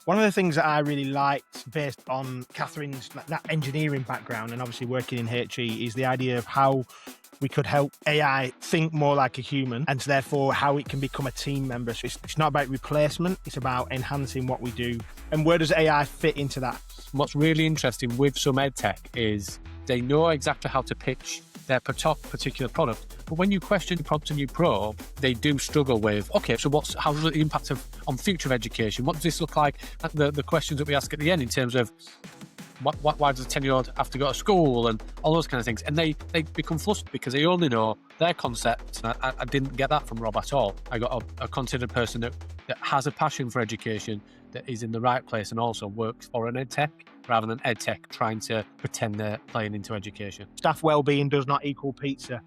One of the things that I really liked, based on Kathryn's that engineering background and obviously working in HE, is the idea of how we could help AI think more like a human, and therefore how it can become a team member. So it's not about replacement, it's about enhancing what we do. And where does AI fit into that? What's really interesting with some edtech is they know exactly how to pitch their particular product. But when you question, prompt and you probe, they do struggle with, okay, so how's the impact on future of education? What does this look like? The questions that we ask at the end in terms of why does a 10-year-old have to go to school and all those kind of things? And they become flustered because they only know their concept. I didn't get that from Rob at all. I got a considered person that has a passion for education, that is in the right place and also works for an edtech, rather than edtech trying to pretend they're playing into education. Staff wellbeing does not equal pizza.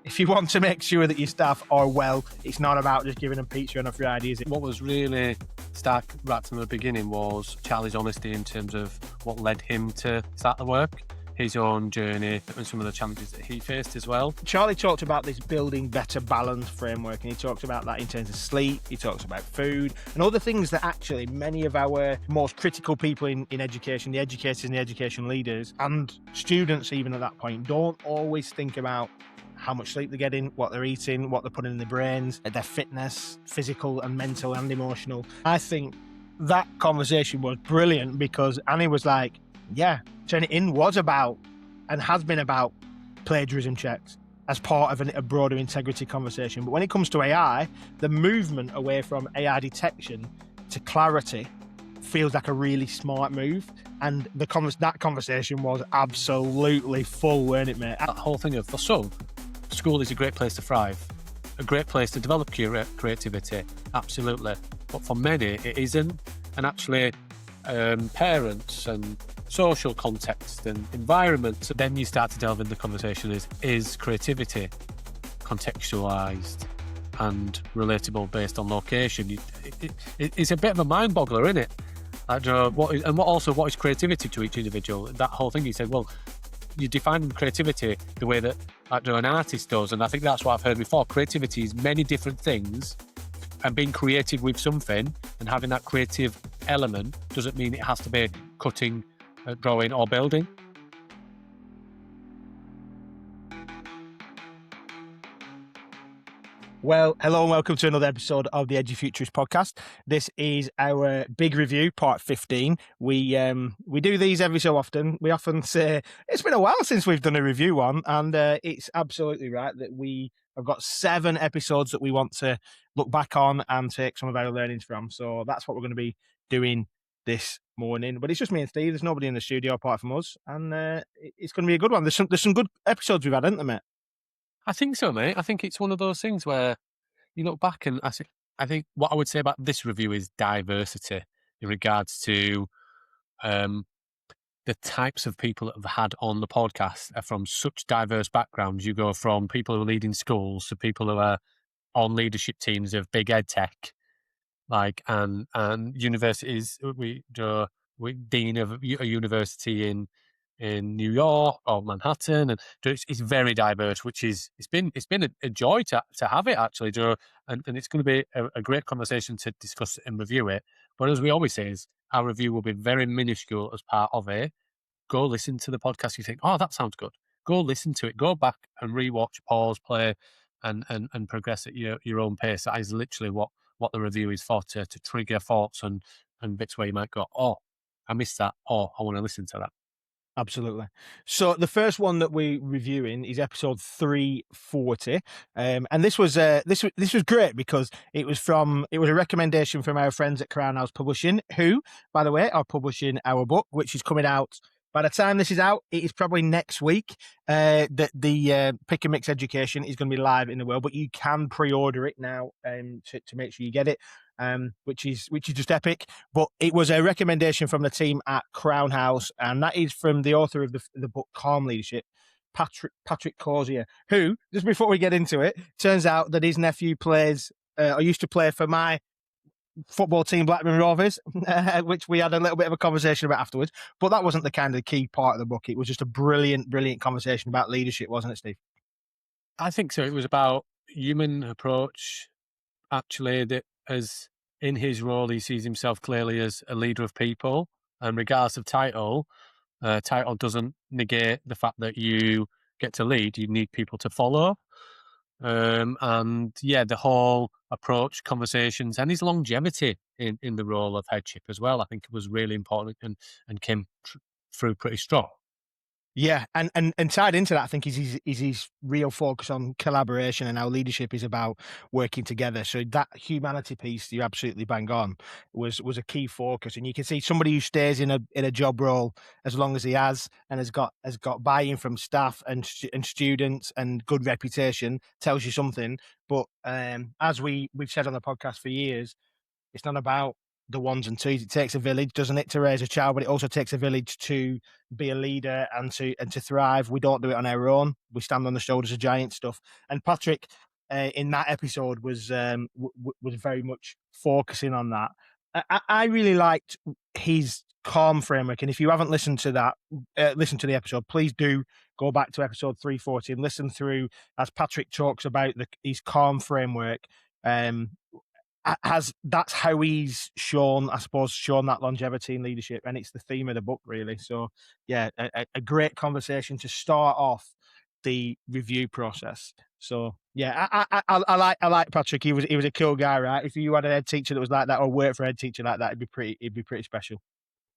If you want to make sure that your staff are well, it's not about just giving them pizza and a free idea, is it? What was really stark right from the beginning was Charlie's honesty in terms of what led him to start the work, his own journey and some of the challenges that he faced as well. Charlie talked about this building better balance framework, and he talked about that in terms of sleep, he talks about food, and all the things that actually many of our most critical people in education, the educators and the education leaders, and students even at that point, don't always think about how much sleep they're getting, what they're eating, what they're putting in their brains, their fitness, physical and mental and emotional. I think that conversation was brilliant because Annie was like, yeah, Turnitin was about and has been about plagiarism checks as part of a broader integrity conversation. But when it comes to AI, the movement away from AI detection to clarity feels like a really smart move. And that conversation was absolutely full, weren't it, mate? That whole thing of, for some, school is a great place to thrive, a great place to develop creativity, absolutely. But for many, it isn't. And actually, parents and social context and environment, so then you start to delve in the conversation is creativity contextualized and relatable based on location? It's a bit of a mind boggler, isn't it? What is creativity to each individual? That whole thing, you said, well, you define creativity the way that an artist does, and I think that's what I've heard before. Creativity is many different things, and being creative with something and having that creative element doesn't mean it has to be cutting, drawing or building. Well, hello and welcome to another episode of the Edufuturists podcast. This is our big review, part 15. We do these every so often. We often say, it's been a while since we've done a review on, and it's absolutely right that we have got 7 episodes that we want to look back on and take some of our learnings from. So that's what we're going to be doing this morning. But it's just me and Steve. There's nobody in the studio apart from us, and it's going to be a good one. There's some good episodes we've had, haven't there, mate? I think so, mate. I think it's one of those things where you look back and I think what I would say about this review is diversity in regards to the types of people that have had on the podcast are from such diverse backgrounds. You go from people who are leading schools to people who are on leadership teams of big ed tech, and universities. We dean of a university in New York or Manhattan, and it's very diverse, which is it's been a joy to have it actually, and it's going to be a great conversation to discuss and review it. But as we always say, is our review will be very minuscule as part of it. Go listen to the podcast. You think, oh, that sounds good. Go listen to it. Go back and rewatch, pause, play, and progress at your own pace. That is literally what the review is for, to trigger thoughts and bits where you might go, oh, I missed that, or I want to listen to that. Absolutely. So the first one that we're reviewing is episode 340, and this was great because it was a recommendation from our friends at Crown House Publishing, who, by the way, are publishing our book, which is coming out. By the time this is out, it is probably next week that the Pick and Mix Education is going to be live in the world, but you can pre-order it now to make sure you get it, which is just epic. But it was a recommendation from the team at Crown House, and that is from the author of the book Calm Leadership, Patrick Cozier, who, just before we get into it, turns out that his nephew used to play for my football team, Blackburn Rovers, which we had a little bit of a conversation about afterwards. But that wasn't the kind of key part of the book. It was just a brilliant conversation about leadership, wasn't it, Steve? I think so. It was about human approach, actually, that as in his role, he sees himself clearly as a leader of people. And regardless of title, title doesn't negate the fact that you get to lead. You need people to follow. And yeah, the whole approach, conversations, and his longevity in the role of headship as well, I think was really important and came through pretty strong. Yeah, and tied into that, I think is his real focus on collaboration and how leadership is about working together. So that humanity piece, you absolutely bang on, was a key focus. And you can see somebody who stays in a job role as long as he has, and has got buy-in from staff and students and good reputation, tells you something. But as we've said on the podcast for years, it's not about the ones and twos. It takes a village, doesn't it, to raise a child, but it also takes a village to be a leader and to thrive. We don't do it on our own. We stand on the shoulders of giant stuff. And Patrick, in that episode, was very much focusing on that. I really liked his calm framework, and if you haven't listened to that, listen to the episode. Please do go back to episode 340 and listen through as Patrick talks about his calm framework. That's how he's shown that longevity in leadership, and it's the theme of the book, really. So yeah, a great conversation to start off the review process. So yeah, I like Patrick. He was a cool guy, right? If you had a head teacher that was like that, or worked for a head teacher like that, it'd be pretty special.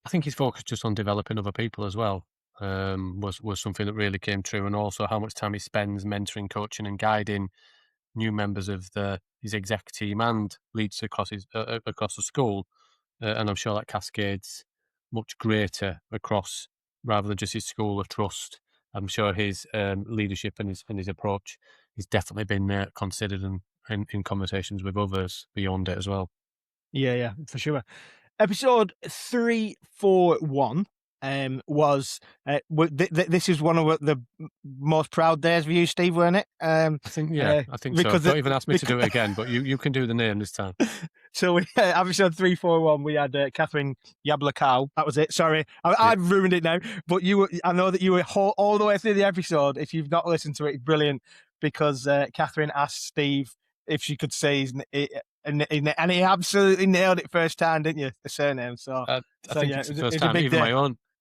I think his focus just on developing other people as well was something that really came true, and also how much time he spends mentoring, coaching, and guiding new members of his exec team and leads across across the school, and I'm sure that cascades much greater across rather than just his school of trust. I'm sure his leadership and his approach has definitely been considered in conversations with others beyond it as well. Yeah, for sure. Episode 341 was this is one of the most proud days for you, Steve, weren't it? I think so. Don't even ask me to do it again, but you can do the name this time. So episode 341, we had Kathryn Jablokow. That was it. Sorry, I've ruined it now. But I know that you were all the way through the episode. If you've not listened to it, it's brilliant, because Kathryn asked Steve if she could say his and he absolutely nailed it first time, didn't you? The surname. So I think it's the first time.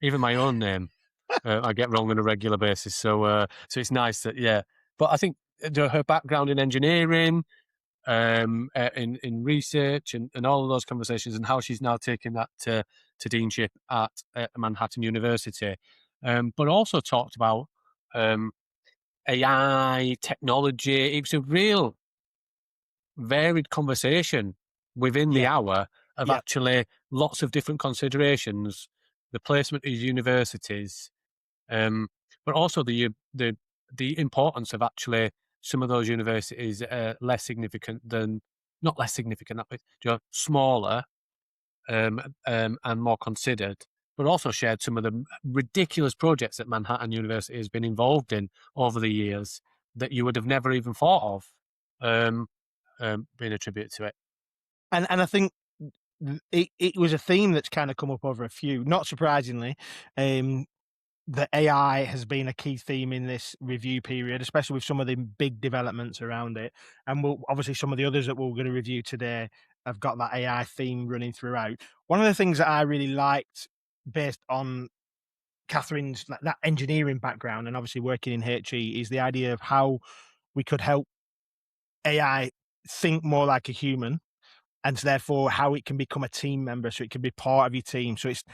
Even my own name, I get wrong on a regular basis. So it's nice that But I think her background in engineering, in research, and all of those conversations, and how she's now taken that to deanship at Manhattan University, but also talked about AI technology. It was a real varied conversation within the hour of actually lots of different considerations, the placement of universities, but also the importance of actually some of those universities not less significant, smaller and more considered, but also shared some of the ridiculous projects that Manhattan University has been involved in over the years that you would have never even thought of being attributed to it. And I think it was a theme that's kind of come up over a few, not surprisingly. The AI has been a key theme in this review period, especially with some of the big developments around it. And obviously some of the others that we're going to review today have got that AI theme running throughout. One of the things that I really liked, based on Kathryn's that engineering background and obviously working in HE, is the idea of how we could help AI think more like a human, and therefore how it can become a team member, so it can be part of your team. So it's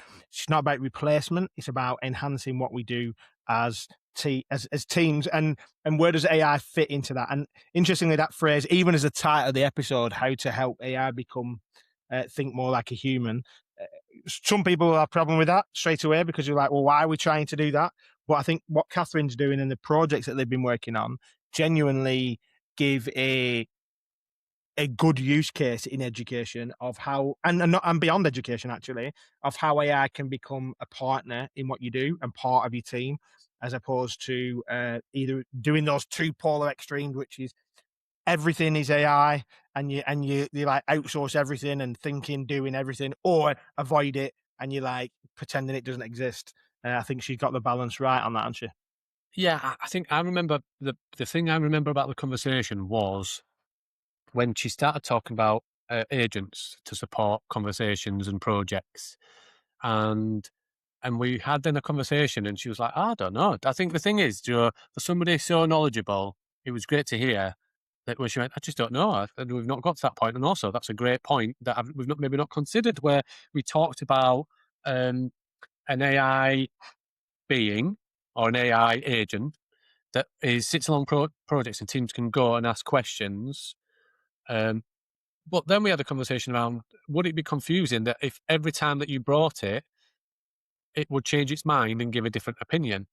not about replacement; it's about enhancing what we do as teams. And where does AI fit into that? And interestingly, that phrase, even as a title of the episode, how to help AI become think more like a human. Some people will have a problem with that straight away, because you're like, well, why are we trying to do that? But I think what Kathryn's doing and the projects that they've been working on genuinely give a good use case in education of how, and beyond education actually, of how AI can become a partner in what you do and part of your team, as opposed to either doing those two polar extremes, which is everything is AI and you like outsource everything and doing everything, or avoid it and you like pretending it doesn't exist. I think she's got the balance right on that, hasn't she? Yeah, I think I remember the thing I remember about the conversation was when she started talking about agents to support conversations and projects. And we had then a conversation, and she was like, I don't know. I think the thing is, for somebody so knowledgeable, it was great to hear that where she went, I just don't know. And we've not got to that point. And also, that's a great point that we've maybe not considered, where we talked about an AI being or an AI agent that sits along projects, and teams can go and ask questions. But then we had a conversation around, would it be confusing that if every time that you brought it, it would change its mind and give a different opinion?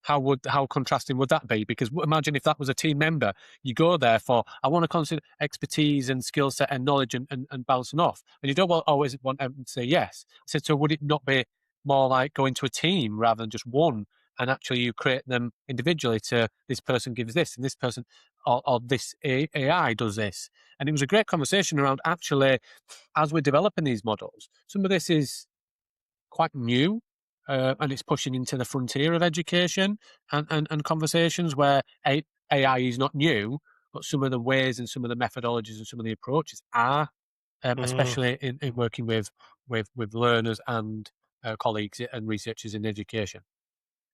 How contrasting would that be? Because imagine if that was a team member, you go there for, I want to consider expertise and skill set and knowledge and bouncing off, and you don't always want them to say yes. I said, so would it not be more like going to a team rather than just one, and actually you create them individually to, this person gives this and this person, or this AI does this? And it was a great conversation around, actually, as we're developing these models, some of this is quite new, and it's pushing into the frontier of education and conversations where AI is not new, but some of the ways and some of the methodologies and some of the approaches are, especially in working with learners and colleagues and researchers in education.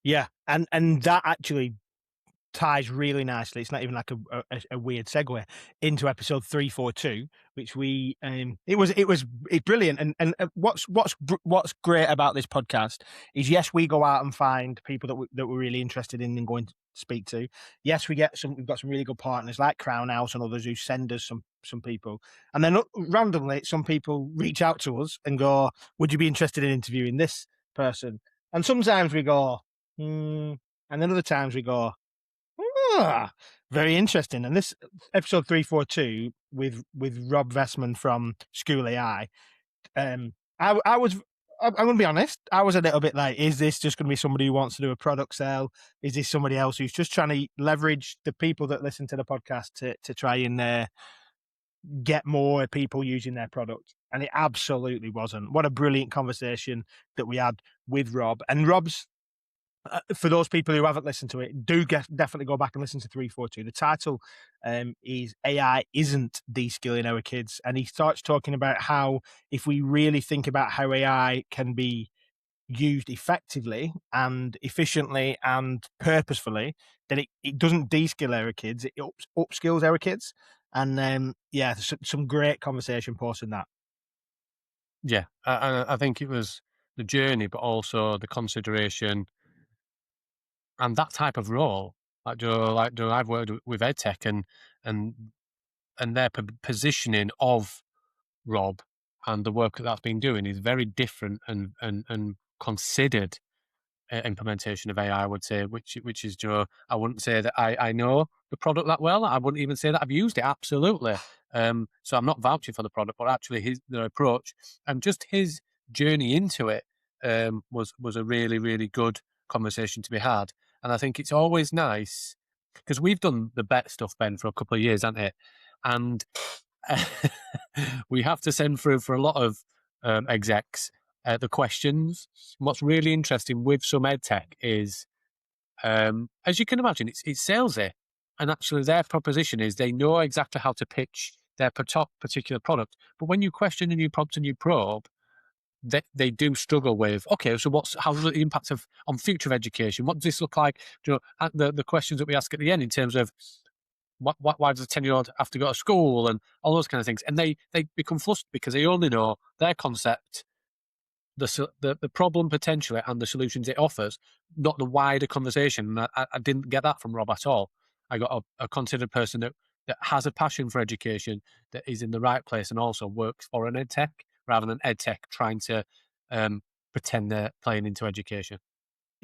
Yeah, and that actually ties really nicely. It's not even like a weird segue into episode 342, which we it's brilliant. And what's great about this podcast is, yes, we go out and find people that we're really interested in and going to speak to. Yes, we've got some really good partners like Crown House and others who send us some people, and then randomly some people reach out to us and go, would you be interested in interviewing this person? And sometimes we go, and then other times we go, very interesting. And this episode 342 with Rob Wessman from SchoolAI, I'm going to be honest, I was a little bit like, is this just going to be somebody who wants to do a product sale? Is this somebody else who's just trying to leverage the people that listen to the podcast to try and get more people using their product? And it absolutely wasn't. What a brilliant conversation that we had with Rob. And Rob's, for those people who haven't listened to it, definitely go back and listen to 342. The title is AI Isn't Deskilling Our Kids. And he starts talking about how, if we really think about how AI can be used effectively and efficiently and purposefully, then it doesn't deskill our kids, it upskills our kids. And some great conversation posting that. Yeah, I think it was the journey, but also the consideration and that type of role. Like I've worked with EdTech and their positioning of Rob and the work that's been doing is very different and considered implementation of AI, I would say, which is, I wouldn't say that I know the product that well. I wouldn't even say that I've used it. Absolutely. So I'm not vouching for the product, but actually the approach and just his journey into it was a really, really good conversation to be had. And I think it's always nice because we've done the bet stuff, Ben, for a couple of years, hasn't it? And we have to send through for a lot of execs the questions. What's really interesting with some edtech is, as you can imagine, it's salesy, and actually their proposition is they know exactly how to pitch their particular product. But when you question and you prompt and you probe, they do struggle with, okay, so how's the impact on future of education? What does this look like? The questions that we ask at the end in terms of why does a 10-year-old have to go to school and all those kind of things, and they become flustered because they only know their concept, the problem potentially and the solutions it offers, not the wider conversation. And I didn't get that from Rob at all. I got a considered person that has a passion for education, that is in the right place and also works for an edtech rather than edtech trying to pretend they're playing into education.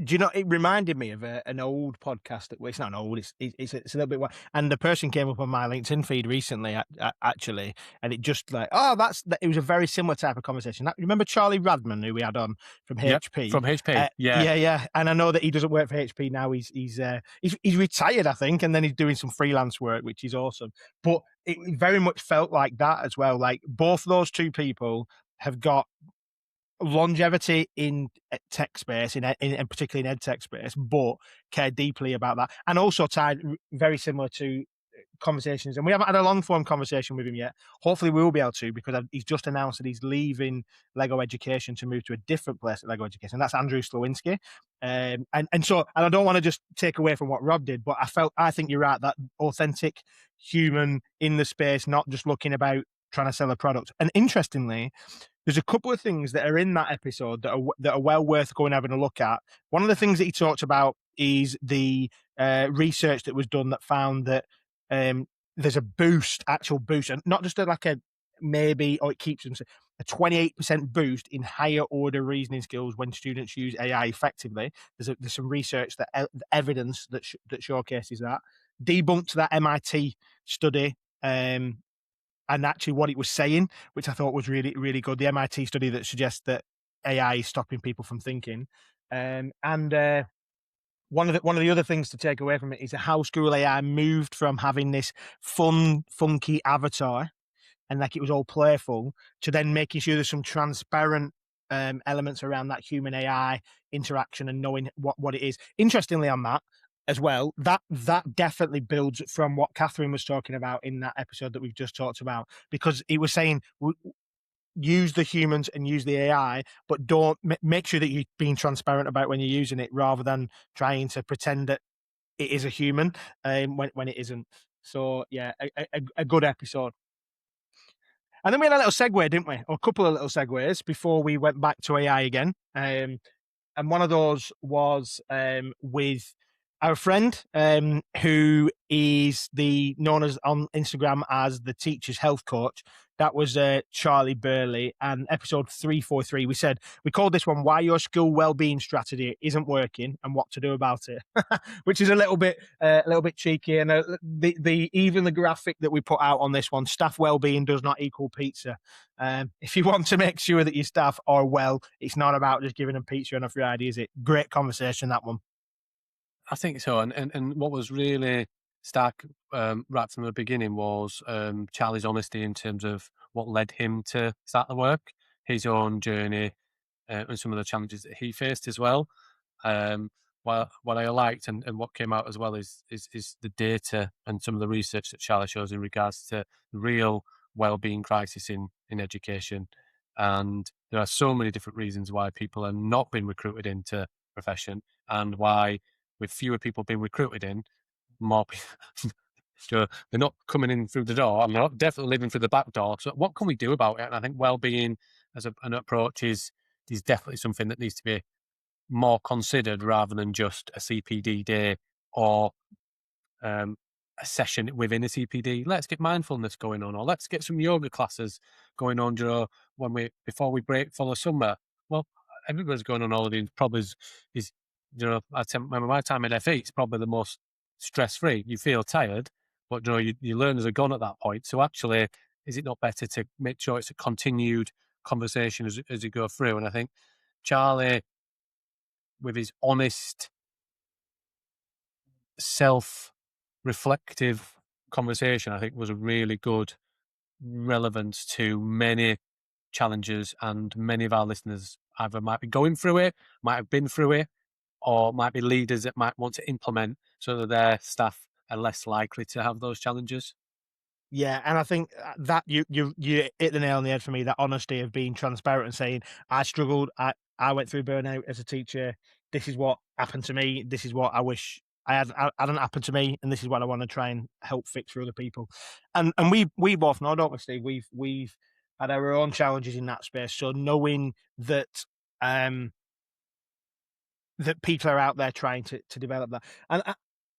Do you know, it reminded me of an old podcast that, well, it's not an old, it's a little bit, and the person came up on my LinkedIn feed recently, actually, and it just like, it was a very similar type of conversation. Remember Charlie Radman, who we had on from HP? From HP, yeah. Yeah. And I know that he doesn't work for HP now. He's retired, I think, and then he's doing some freelance work, which is awesome. But it very much felt like that as well. Like both those two people have got longevity in tech space, in particularly in ed tech space, but care deeply about that, and also tied very similar to conversations, and we haven't had a long form conversation with him yet. Hopefully we will be able to, because he's just announced that he's leaving Lego Education to move to a different place at Lego Education. That's Andrew Slowinski. And I don't want to just take away from what Rob did, but I think you're right, that authentic human in the space, not just looking about trying to sell a product. And interestingly, there's a couple of things that are in that episode that are well worth going having a look at. One of the things that he talked about is the research that was done that found that there's a actual boost, and not just maybe, or it keeps them, a 28% boost in higher order reasoning skills when students use AI effectively. There's some research that evidence that showcases that. Debunked that MIT study, and actually what it was saying, which I thought was really, really good. The MIT study that suggests that AI is stopping people from thinking. And one of the other things to take away from it is how SchoolAI moved from having this fun, funky avatar and like it was all playful, to then making sure there's some transparent elements around that human AI interaction and knowing what it is. Interestingly, on that as well, that definitely builds from what Kathryn was talking about in that episode that we've just talked about, because it was saying use the humans and use the AI, but don't make sure that you're being transparent about when you're using it, rather than trying to pretend that it is a human when it isn't. So yeah, a good episode. And then we had a little segue, didn't we? Or a couple of little segues before we went back to AI again. And one of those was with our friend who is known as on Instagram as the teacher's health coach. That was Charlie Burley. And episode 343, we called this one "Why Your School Wellbeing Strategy Isn't Working and What to Do About It," which is a little bit cheeky. And even the graphic that we put out on this one: staff wellbeing does not equal pizza. If you want to make sure that your staff are well, it's not about just giving them pizza on a Friday, is it? Great conversation, that one. I think so. And what was really stark right from the beginning was Charlie's honesty in terms of what led him to start the work, his own journey, and some of the challenges that he faced as well. What I liked and what came out as well is the data and some of the research that Charlie shows in regards to the real well-being crisis in education. And there are so many different reasons why people are not being recruited into profession, and why, with fewer people being recruited in, more people, so they're not coming in through the door, and they're not definitely living through the back door. So what can we do about it? And I think well-being as an approach is definitely something that needs to be more considered, rather than just a CPD day or a session within a CPD. Let's get mindfulness going on, or let's get some yoga classes going on before we break for the summer. Well, everybody's going on holiday. Probably is I remember my time at FE. It's probably the most stress-free. You feel tired, but your learners are gone at that point. So actually, is it not better to make sure it's a continued conversation as you go through? And I think Charlie, with his honest, self-reflective conversation, I think was a really good relevance to many challenges, and many of our listeners either might be going through it, might have been through it, or might be leaders that might want to implement so that their staff are less likely to have those challenges. Yeah, and I think that you hit the nail on the head for me. That honesty of being transparent and saying, I struggled, I went through burnout as a teacher. This is what happened to me. This is what I wish hadn't happened to me, and this is what I want to try and help fix for other people. And we both know, don't we, Steve? We've had our own challenges in that space. So knowing that that people are out there trying to develop that, and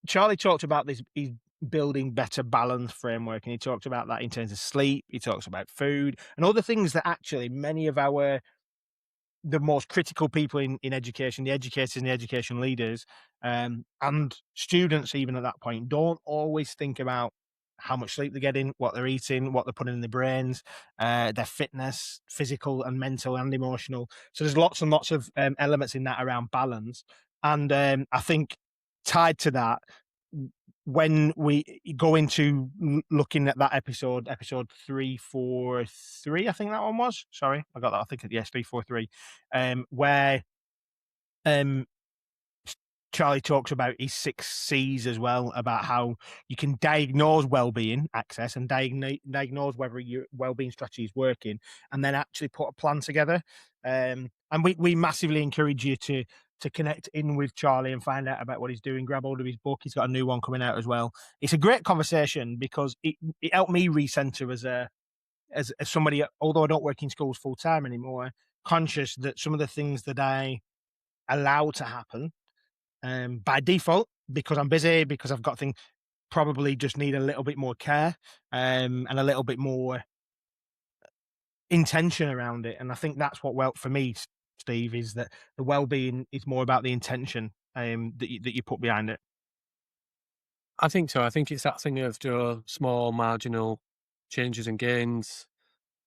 Charlie talked about this. He's building better balance framework, and he talked about that in terms of sleep. He talks about food and other things that actually many of the most critical people in education, the educators and the education leaders, and students even at that point, don't always think about how much sleep they're getting, what they're eating, what they're putting in their brains, their fitness, physical and mental and emotional. So there's lots and lots of elements in that around balance. And I think tied to that, when we go into looking at that episode 343, I think that one was. Sorry, I got that. I think yes, 343, where Charlie talks about his 6 C's as well, about how you can diagnose well-being access and diagnose whether your well-being strategy is working, and then actually put a plan together. And we massively encourage you to connect in with Charlie and find out about what he's doing. Grab hold of his book. He's got a new one coming out as well. It's a great conversation because it helped me recenter as somebody, although I don't work in schools full time anymore, conscious that some of the things that I allow to happen by default, because I'm busy, because I've got things, probably just need a little bit more care and a little bit more intention around it. And I think that's what, for me, Steve, is that the well-being is more about the intention that you put behind it. I think so. I think it's that thing of small marginal changes and gains.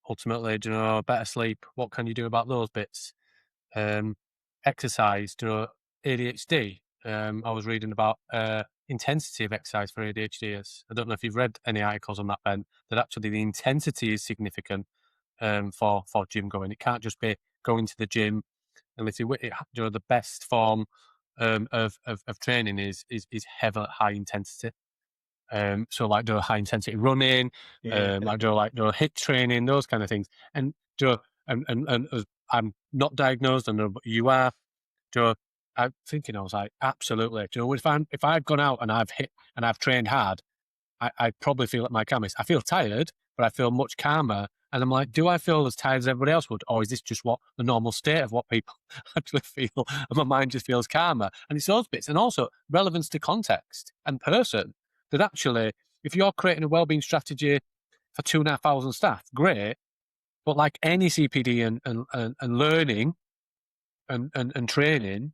Ultimately, better sleep. What can you do about those bits? Exercise. ADHD. I was reading about intensity of exercise for ADHDers. I don't know if you've read any articles on that, Ben, that actually the intensity is significant for gym going. It can't just be going to the gym. And the best form of training is heavy, high intensity. So like high intensity running, like HIIT training, those kind of things. And and I'm not diagnosed, I know, but you are. I'm thinking, I was like, absolutely. If I've gone out and I've hit and I've trained hard, I probably feel at my calmest. I feel tired, but I feel much calmer. And I'm like, do I feel as tired as everybody else would? Or is this just what the normal state of what people actually feel? And my mind just feels calmer. And it's those bits. And also relevance to context and person. That actually, if you're creating a wellbeing strategy for 2,500 staff, great. But like any CPD and learning and training,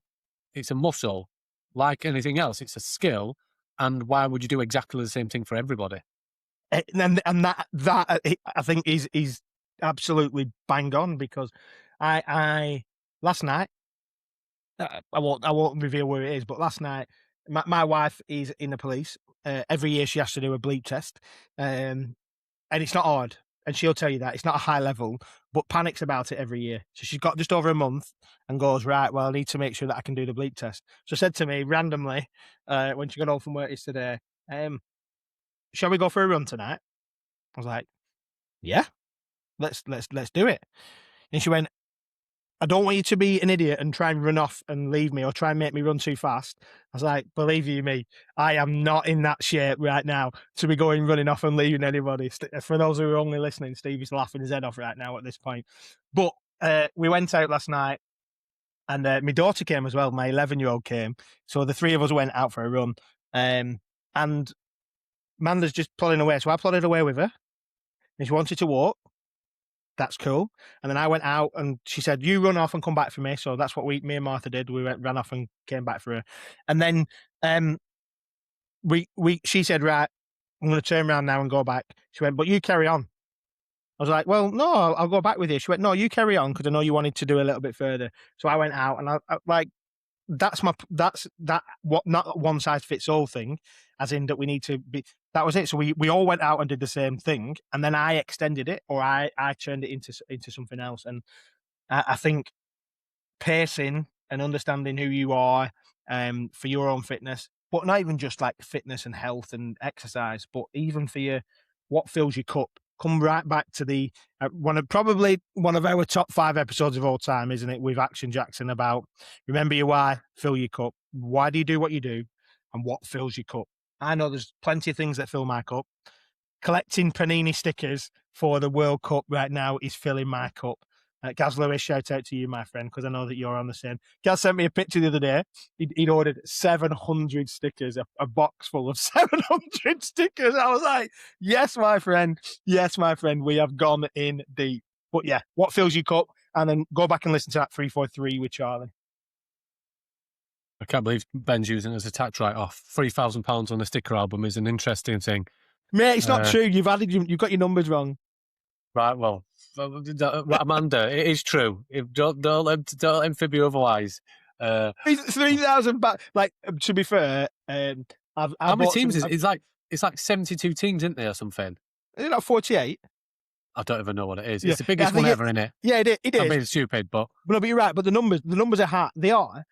it's a muscle. Like anything else, it's a skill. And why would you do exactly the same thing for everybody? And that I think is absolutely bang on, because I last night, I won't reveal where it is, but last night my wife is in the police. Every year she has to do a bleep test, and it's not hard. And she'll tell you that it's not a high level, but panics about it every year. So she's got just over a month and goes, right, well, I need to make sure that I can do the bleep test. So said to me randomly, when she got home from work yesterday, shall we go for a run tonight? I was like, yeah, let's do it. And she went, I don't want you to be an idiot and try and run off and leave me, or try and make me run too fast. I was like, believe you me, I am not in that shape right now to be going running off and leaving anybody. For those who are only listening, Steve is laughing his head off right now at this point. But we went out last night, and my daughter came as well. My 11-year-old came. So the three of us went out for a run. And Amanda's just plodding away. So I plodded away with her. And she wanted to walk. That's cool. And then I went out, and she said, you run off and come back for me. So that's what me and Martha did. We ran off and came back for her. And then she said, right, I'm going to turn around now and go back. She went, but you carry on. I was like, well, no, I'll go back with you. She went, no, you carry on, because I know you wanted to do a little bit further. So I went out, and I like, that's what, not one size fits all thing, as in that we need to be, that was it. So we all went out and did the same thing, and then I extended it, or I turned it into something else. And I think pacing and understanding who you are for your own fitness, but not even just like fitness and health and exercise, but even for what fills your cup. Come right back to the probably one of our top 5 episodes of all time, isn't it? With Action Jackson, about remember your why, fill your cup. Why do you do what you do, and what fills your cup? I know there's plenty of things that fill my cup. Collecting Panini stickers for the World Cup right now is filling my cup. Gaz Lewis, shout out to you, my friend, because I know that you're on the same. Gaz sent me a picture the other day. He'd ordered 700 stickers, a box full of 700 stickers. I was like, yes, my friend. Yes, my friend. We have gone in deep. But yeah, what fills your cup? And then go back and listen to that 343 with Charlie. I can't believe Ben's using it as a tax write-off. £3,000 on a sticker album is an interesting thing. Mate, it's not true. You've got your numbers wrong. Right, well, Amanda, it is true. Don't let him fib you otherwise. It's 3,000 back. Like, to be fair, how many teams is it? It's like 72 teams, isn't there, or something? Is it not 48? I don't even know what it is. Yeah. It's the biggest one ever, isn't it? Yeah, it is. I'm being stupid, but no, but you're right. But the numbers are hard. They are.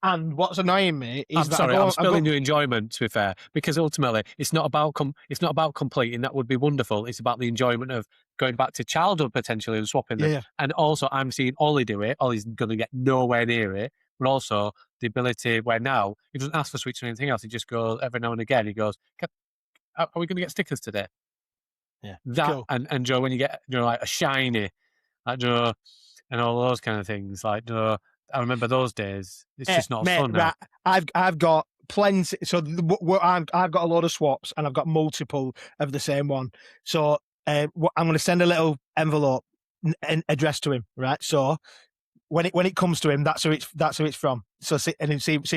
And what's annoying me is I'm that sorry, I'm spilling your enjoyment, to be fair, because ultimately it's not about completing. That would be wonderful. It's about the enjoyment of going back to childhood potentially and swapping them. Yeah. And also, I'm seeing Ollie do it. Ollie's going to get nowhere near it. But also the ability where now he doesn't ask for sweets or anything else. He just goes every now and again. He goes, "Are we going to get stickers today?" Yeah. That Cool. and Joe, when you get like a shiny, like Joe, and all those kind of things, like Joe. I remember those days. It's just not Mate, fun now. right, I've got plenty. So I've got a load of swaps, and I've got multiple of the same one. So I'm going to send a little envelope addressed to him, right? So when it comes to him, that's who it's from. So see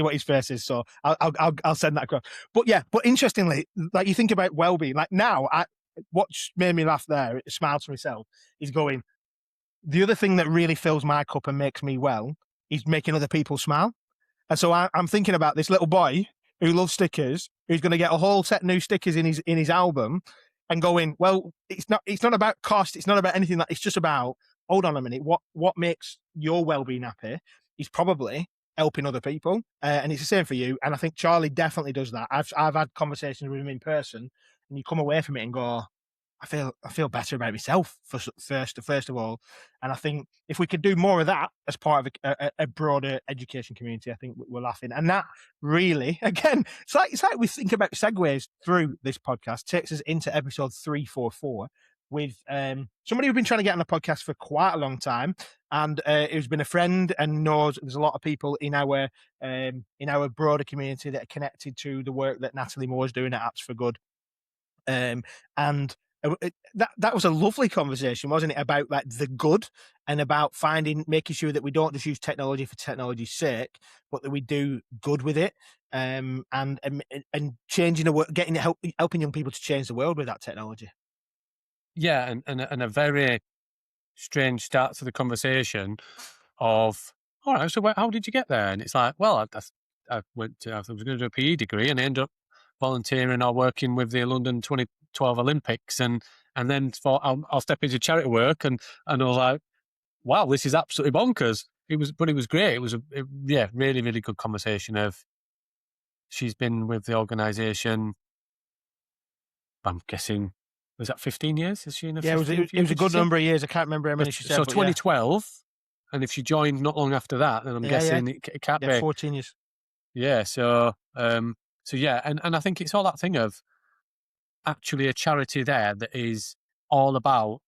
what his face is. So I'll send that across. But yeah, but interestingly, like you think about well-being, like now, what's made me laugh there, smile to myself, is going. The other thing that really fills my cup and makes me well is making other people smile. And so I'm thinking about this little boy who loves stickers, who's going to get a whole set of new stickers in his album, and going, well, it's not about cost, it's not about anything. It's just about, hold on a minute, what makes your well-being happy is probably helping other people, and it's the same for you. And I think Charlie definitely does that. I've had conversations with him in person, and you come away from it and go, I feel better about myself first of all, and I think if we could do more of that as part of a broader education community, I think we're laughing. And that really, again, it's like we think about segues through this podcast takes us into episode 344 with somebody who's been trying to get on a podcast for quite a long time, and who's been a friend and knows there's a lot of people in our broader community that are connected to the work that Natalie Moore is doing at Apps for Good, and that was a lovely conversation, wasn't it? About like the good and about making sure that we don't just use technology for technology's sake, but that we do good with it, and changing the world, helping young people to change the world with that technology. Yeah, and a very strange start to the conversation of, all right, so how did you get there? And it's like, well, I was going to do a PE degree and I ended up volunteering or working with the London 2012 Olympics, and then thought I'll step into charity work, and I was like, wow, this is absolutely bonkers. It was great. It was really, really good conversation. Of she's been with the organisation, I'm guessing, was that 15 years? Is she in a it was a good number of years. I can't remember how many she said. So 2012, and if she joined not long after that, then I'm guessing it can't be 14 years. Yeah, so yeah, and I think it's all that thing of actually a charity there that is all about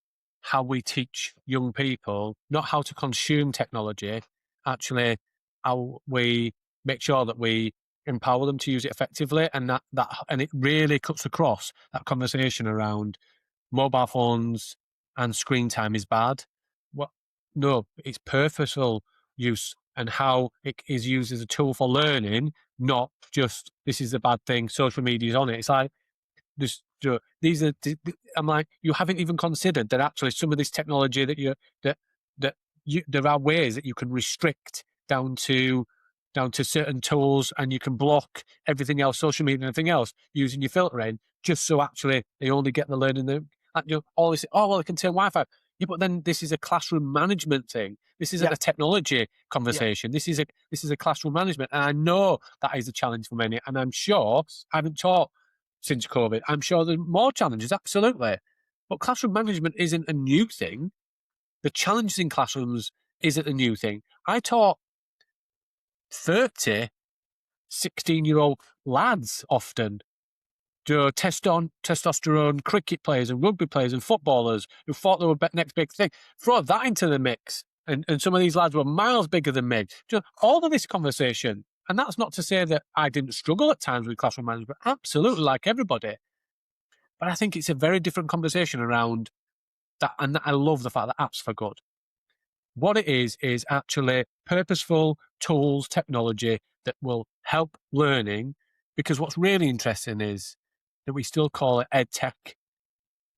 how we teach young people, not how to consume technology, actually how we make sure that we empower them to use it effectively, and and it really cuts across that conversation around mobile phones and screen time is bad. Well, no, it's purposeful use and how it is used as a tool for learning, not just this is a bad thing, social media's on it. It's like, I'm like, you haven't even considered that actually some of this technology there are ways that you can restrict down to certain tools, and you can block everything else, social media and everything else, using your filtering, just so actually they only get the learning. All this, oh, well, they can turn Wi-Fi. Yeah, but then this is a classroom management thing. This isn't a technology conversation. Yeah. This is a classroom management. And I know that is a challenge for many. And I'm sure I haven't taught since COVID. I'm sure there's more challenges, absolutely. But classroom management isn't a new thing. The challenges in classrooms isn't a new thing. I taught 30 16-year-old lads often, testosterone cricket players and rugby players and footballers who thought they were next big thing. Throw that into the mix. And some of these lads were miles bigger than me. All of this conversation, and that's not to say that I didn't struggle at times with classroom management, absolutely, like everybody. But I think it's a very different conversation around that, and I love the fact that Apps for Good. What it is actually purposeful tools, technology that will help learning, because what's really interesting is that we still call it ed tech.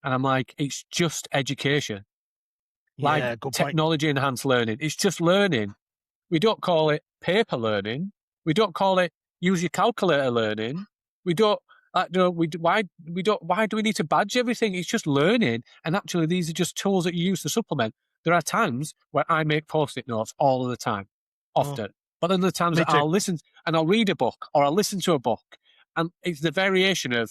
And I'm like, it's just education. Like technology enhanced learning. It's just learning. We don't call it paper learning. We don't call it use your calculator learning. We don't, why do we need to badge everything? It's just learning. And actually, these are just tools that you use to supplement. There are times where I make post-it notes all of the time, often. But then there are times Me that too. I'll listen and I'll read a book or I'll listen to a book, and it's the variation of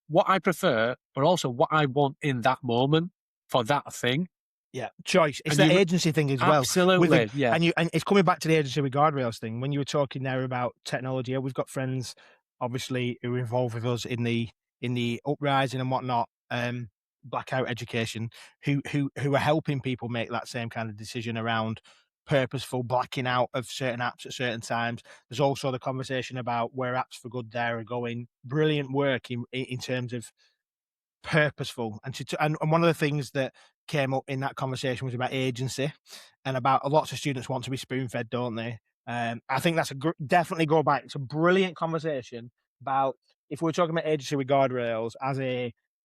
what I prefer, but also what I want in that moment for that thing. Yeah, choice. It's And that you agency thing as well. absolutely, yeah. And it's coming back to the agency with guardrails thing. When you were talking there about technology, we've got friends, obviously, who are involved with us in the uprising and whatnot, blackout education, who are helping people make that same kind of decision around purposeful blacking out of certain apps at certain times. There's also the conversation about where apps for good there are going. Brilliant work in terms of purposeful, and one of the things that came up in that conversation was about agency and about lots of students want to be spoon-fed, don't they? I think that's definitely go back. It's a brilliant conversation about if we're talking about agency with guardrails as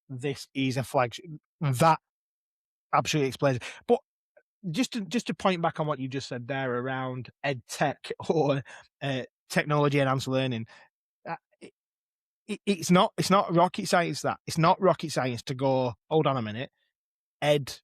this is a flagship that absolutely explains it. But just to point back on what you just said there around ed tech or technology enhanced learning, it's not rocket science. It's not rocket science to go, hold on a minute, ed.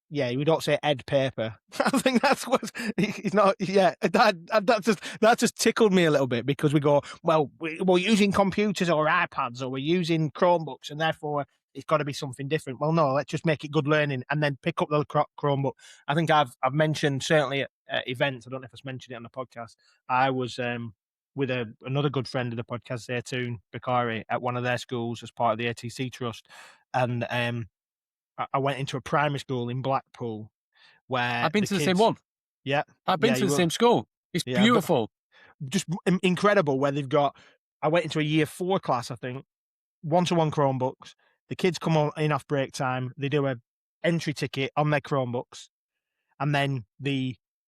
Yeah, we don't say ed paper. I think that's what it's not. Yeah, that just tickled me a little bit, because we go, well, we're using computers or iPads or we're using Chromebooks, and therefore it's got to be something different. Well, no, let's just make it good learning and then pick up the Chromebook. I think I've mentioned certainly at events. I don't know if I've mentioned it on the podcast. I was with another good friend of the podcast, Zaytoon Bakari, at one of their schools as part of the ATC Trust, and I went into a primary school in Blackpool where I've been to the same kids, one. Yeah, I've been to the same school. It's beautiful. Just incredible where they've got. I went into a year 4 class, I think, one-to-one Chromebooks. The kids come on in off break time. They do a entry ticket on their Chromebooks, and then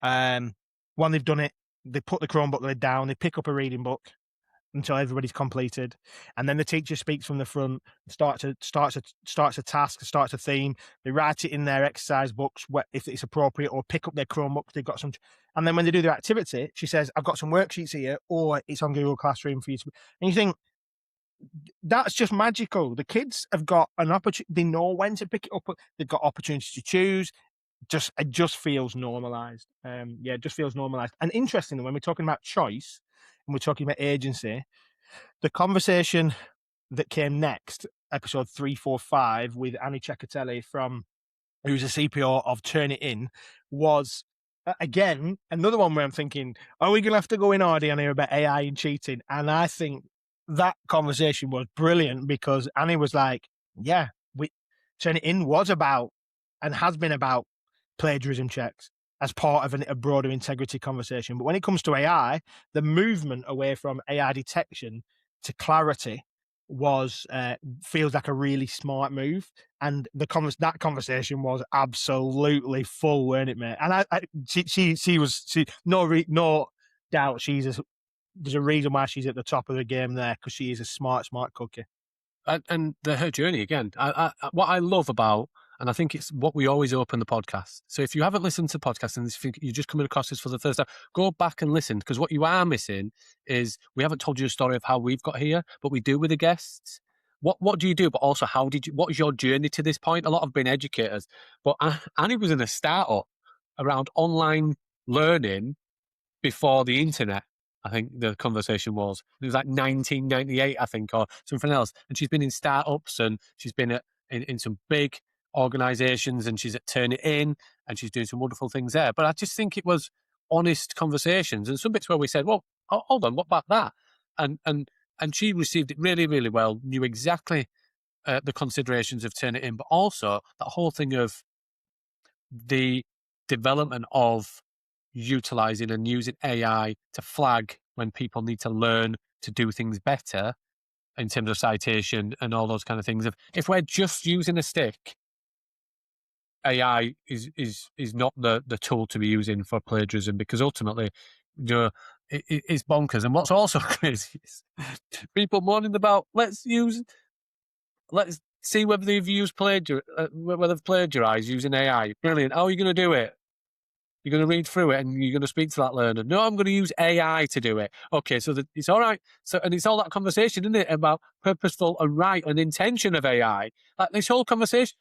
when they've done it, they put the Chromebook lid down. They pick up a reading book until everybody's completed, and then the teacher speaks from the front, starts a task, starts a theme. They write it in their exercise books if it's appropriate, or pick up their Chromebook. They've got some, and then when they do their activity, she says, "I've got some worksheets here, or it's on Google Classroom for you to." And you think that's just magical. The kids have got an opportunity; they know when to pick it up. They've got opportunities to choose. It just feels normalized. It just feels normalized. And interestingly, when we're talking about choice and we're talking about agency, the conversation that came next, episode 345, with Annie Chechitelli who's a CPO of Turnitin, was again another one where I'm thinking, are we going to have to go in order on here about AI and cheating? And I think that conversation was brilliant, because Annie was like, yeah, Turnitin was about and has been about plagiarism checks as part of a broader integrity conversation. But when it comes to AI, the movement away from AI detection to clarity feels like a really smart move. And that conversation was absolutely full, weren't it, mate? And she was no doubt there's a reason why she's at the top of the game there, because she is a smart cookie. And her journey again. What I love about, and I think it's what we always open the podcast. So if you haven't listened to the podcast and you're just coming across this for the first time, go back and listen, because what you are missing is we haven't told you a story of how we've got here, but we do with the guests. What do you do? But also, what is your journey to this point? A lot have been educators, but Annie was in a startup around online learning before the internet. I think the conversation was. It was like 1998, I think, or something else. And she's been in startups, and she's been in some big organizations, and she's at Turnitin, and she's doing some wonderful things there. But I just think it was honest conversations, and some bits where we said, well, hold on, what about that? And she received it really, really well, knew exactly the considerations of Turnitin, but also that whole thing of the development of utilizing and using AI to flag when people need to learn to do things better in terms of citation and all those kind of things. If we're just using a stick, AI is not the tool to be using for plagiarism, because ultimately, it's bonkers. And what's also crazy is people moaning about let's see whether they've used whether they've plagiarized using AI. Brilliant. How are you going to do it? You're going to read through it and you're going to speak to that learner. No, I'm going to use AI to do it. Okay, so it's all right. So, and it's all that conversation, isn't it, about purposeful and right and intention of AI. Like this whole conversation,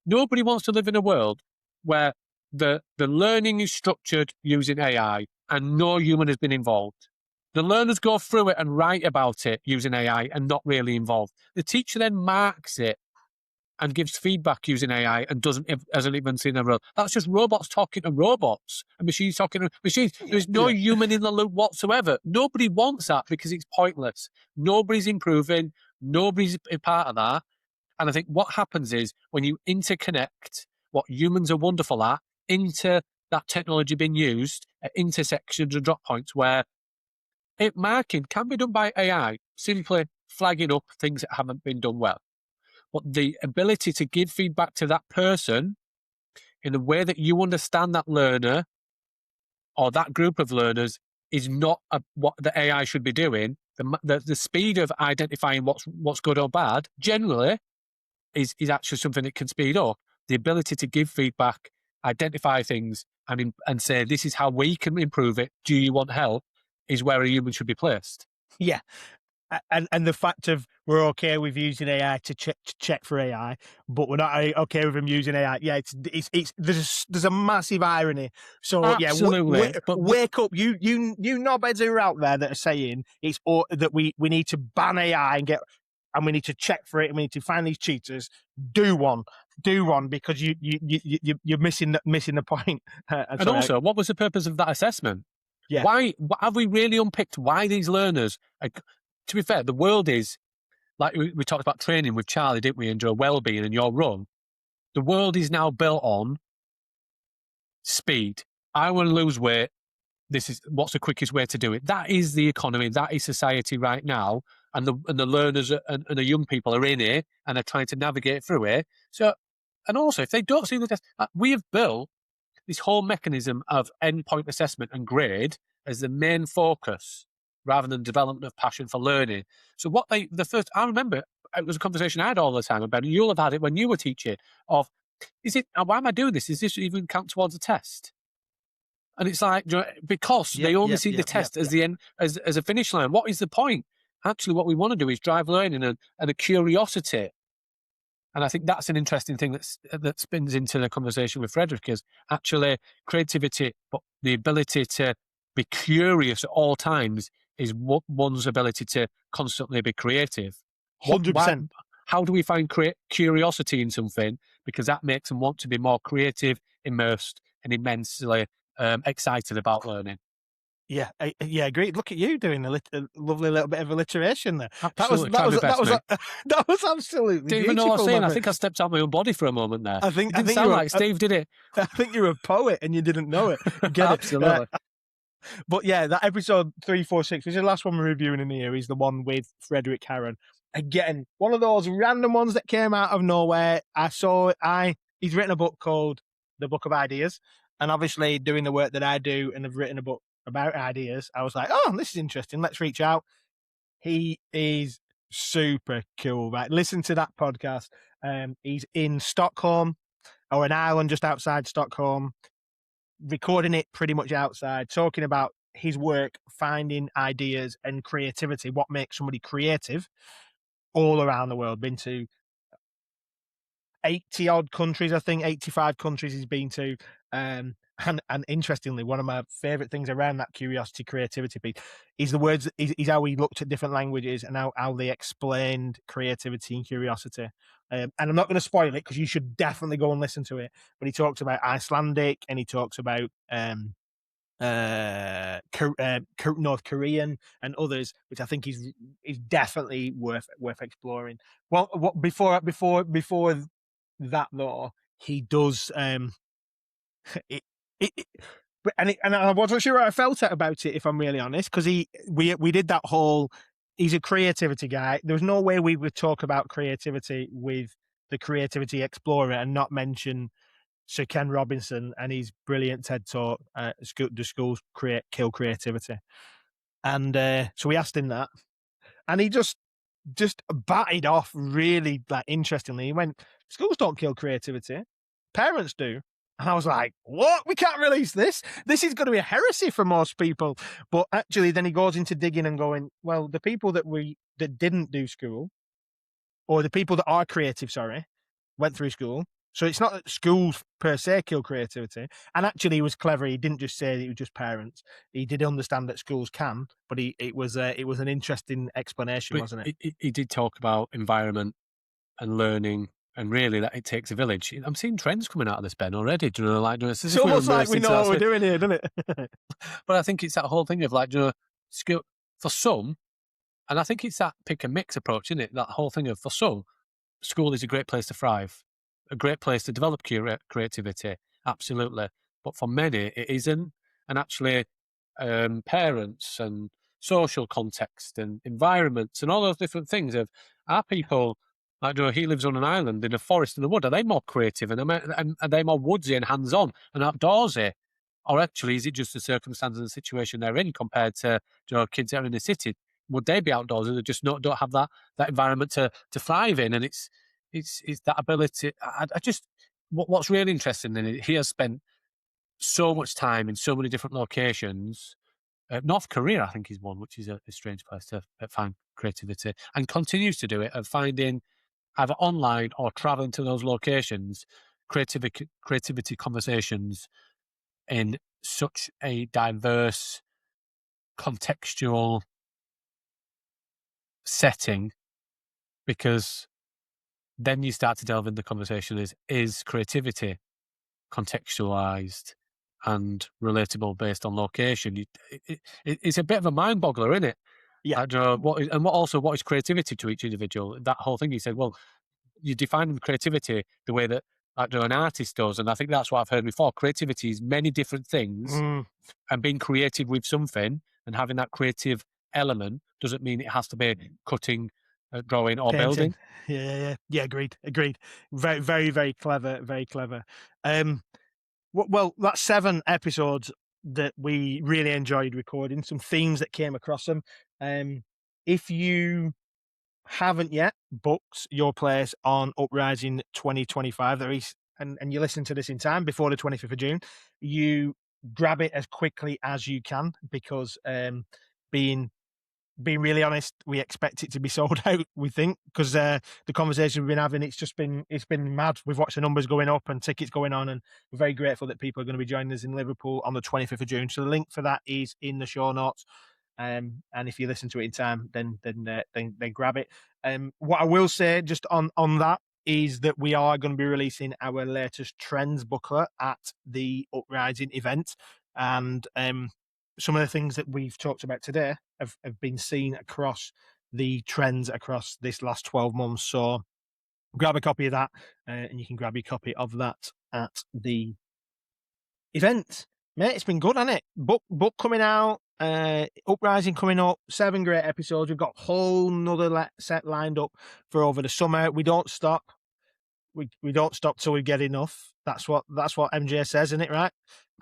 nobody wants to live in a world where the learning is structured using AI and no human has been involved. The learners go through it and write about it using AI and not really involved. The teacher then marks it and gives feedback using AI and hasn't even seen a role. That's just robots talking to robots and machines talking to machines. There's no human in the loop whatsoever. Nobody wants that because it's pointless. Nobody's improving. Nobody's a part of that. And I think what happens is when you interconnect what humans are wonderful at into that technology being used at intersections and drop points where marking can be done by AI, simply flagging up things that haven't been done well. But the ability to give feedback to that person in the way that you understand that learner or that group of learners is not what the AI should be doing. The speed of identifying what's good or bad generally is actually something that can speed up. The ability to give feedback, identify things, and say, this is how we can improve it. Do you want help? Is where a human should be placed. Yeah. And the fact of we're okay with using AI to check for AI, but we're not okay with them using AI. Yeah, it's there's a massive irony. So absolutely, yeah, wake up, you knobheads who are out there that are saying that we need to ban AI and we need to check for it and we need to find these cheaters. Do one because you're missing the point. And also, what was the purpose of that assessment? Yeah. Why have we really unpicked why these learners? To be fair, the world is like we talked about training with Charlie, didn't we? And your wellbeing and your run. The world is now built on speed. I want to lose weight. This is what's the quickest way to do it. That is the economy. That is society right now. And the learners and the young people are in it and are trying to navigate through it. So, and also, if they don't see the test, we have built this whole mechanism of endpoint assessment and grade as the main focus rather than development of passion for learning. So I remember it was a conversation I had all the time about, and you'll have had it when you were teaching, of, why am I doing this? Is this even count towards a test? And it's like, because they only see the test as the end, as a finish line. What is the point? Actually, what we want to do is drive learning and a curiosity. And I think that's an interesting thing that spins into the conversation with Fredrik, is actually creativity, but the ability to be curious at all times is one's ability to constantly be creative. 100%. How do we find curiosity in something? Because that makes them want to be more creative, immersed, and immensely excited about learning. Yeah, agreed. Look at you doing a lovely little bit of alliteration there. Absolutely. That was absolutely Didn't even know what I was saying. I think I stepped out my own body for a moment there. I think sound like Steve did it. I think you're a poet and you didn't know it. Get absolutely. But yeah, that episode 346, which is the last one we're reviewing in here, is the one with Fredrik Haren. Again, one of those random ones that came out of nowhere. He's written a book called The Book of Ideas, and obviously doing the work that I do and have written a book about ideas, I was like, oh, this is interesting. Let's reach out. He is super cool, right? Listen to that podcast. He's in Stockholm, or an island just outside Stockholm, recording it pretty much outside, talking about his work, finding ideas and creativity, what makes somebody creative all around the world. Been to 80 odd countries, I think 85 countries he's been to. And interestingly, one of my favorite things around that curiosity, creativity piece is the words, is how he looked at different languages and how they explained creativity and curiosity. And I'm not going to spoil it because you should definitely go and listen to it. But he talks about Icelandic and he talks about North Korean and others, which I think is definitely worth exploring. Well, before that though, he does and I wasn't sure how I felt about it, if I'm really honest, because we did that whole, he's a creativity guy. There was no way we would talk about creativity with the Creativity Explorer and not mention Sir Ken Robinson and his brilliant TED talk, "Do Schools Kill Creativity?" And so we asked him that, and he just batted off really interestingly. He went, "Schools don't kill creativity, parents do." And I was like, what? We can't release this. This is going to be a heresy for most people. But actually, then he goes into digging and going, well, the people that didn't do school, or the people that are creative, went through school, So it's not that schools per se kill creativity. And actually, he was clever. He didn't just say that it was just parents. He did understand that schools can, but it was an interesting explanation, But wasn't it? he did talk about environment and learning, and really that it takes a village. I'm seeing trends coming out of this, Ben, already. Do you know, like, it's as It's if we're almost like immersed we into know that what we're space. doing here, doesn't it? But I think it's that whole thing of like, skill for some, and I think it's that pick and mix approach, isn't it? That whole thing of, for some, school is a great place to thrive, a great place to develop creativity, absolutely. But for many, it isn't. And actually, parents and social context and environments and all those different things of, are people, like, he lives on an island in a forest in the wood, are they more creative and are they more woodsy and hands-on and outdoorsy? Or actually, is it just the circumstances and the situation they're in compared to, kids that are in the city? Would they be outdoors and they just don't have that environment to thrive in? And it's that ability. I just, what's really interesting in it, he has spent so much time in so many different locations. North Korea, I think, is one, which is a strange place to find creativity, and continues to do it, of finding either online or traveling to those locations, creativity conversations in such a diverse, contextual setting, because then you start to delve into the conversation is creativity contextualized and relatable based on location? It's a bit of a mind boggler, isn't it? Yeah. What is creativity to each individual? That whole thing, he said, well, you define creativity the way that, an artist does, and I think that's what I've heard before. Creativity is many different things, and being creative with something and having that creative element doesn't mean it has to be cutting, drawing, or Painting. building. Yeah. Agreed. Very, very, very clever. Very clever. Well, that's 7 episodes that we really enjoyed recording. Some themes that came across them. If you haven't yet booked your place on Uprising 2025, there is, and you listen to this in time before the 25th of June, you grab it as quickly as you can, because being really honest, we expect it to be sold out, we think, because the conversation we've been having, it's been mad. We've watched the numbers going up and tickets going on, and we're very grateful that people are going to be joining us in Liverpool on the 25th of June. So the link for that is in the show notes. And if you listen to it in time, then grab it. What I will say just on that is that we are going to be releasing our latest trends booklet at the Uprising event, and some of the things that we've talked about today have been seen across the trends across this last 12 months. So grab a copy of that, and you can grab your copy of that at the event. Mate, it's been good, hasn't it? Book coming out, Uprising coming up, 7 great episodes. We've got a whole nother set lined up for over the summer. We don't stop. We don't stop till we get enough. That's what MJ says, isn't it, right?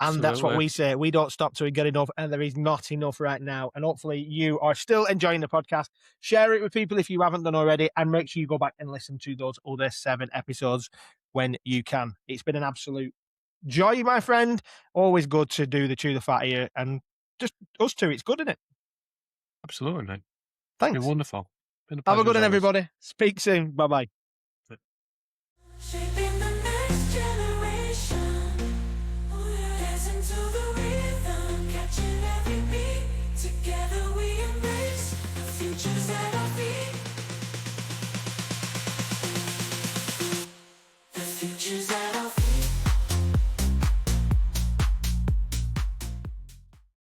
And that's what Absolutely. we say. We don't stop till we get enough, and there is not enough right now. And hopefully you are still enjoying the podcast. Share it with people if you haven't done already, and make sure you go back and listen to those other 7 episodes when you can. It's been an absolute joy, my friend. Always good to do the Chew the Fat here, and just us two. It's good, isn't it? Absolutely, mate. It's Thanks. been wonderful. Been a Have pleasure a good as one, always. everybody. Speak soon. Bye-bye.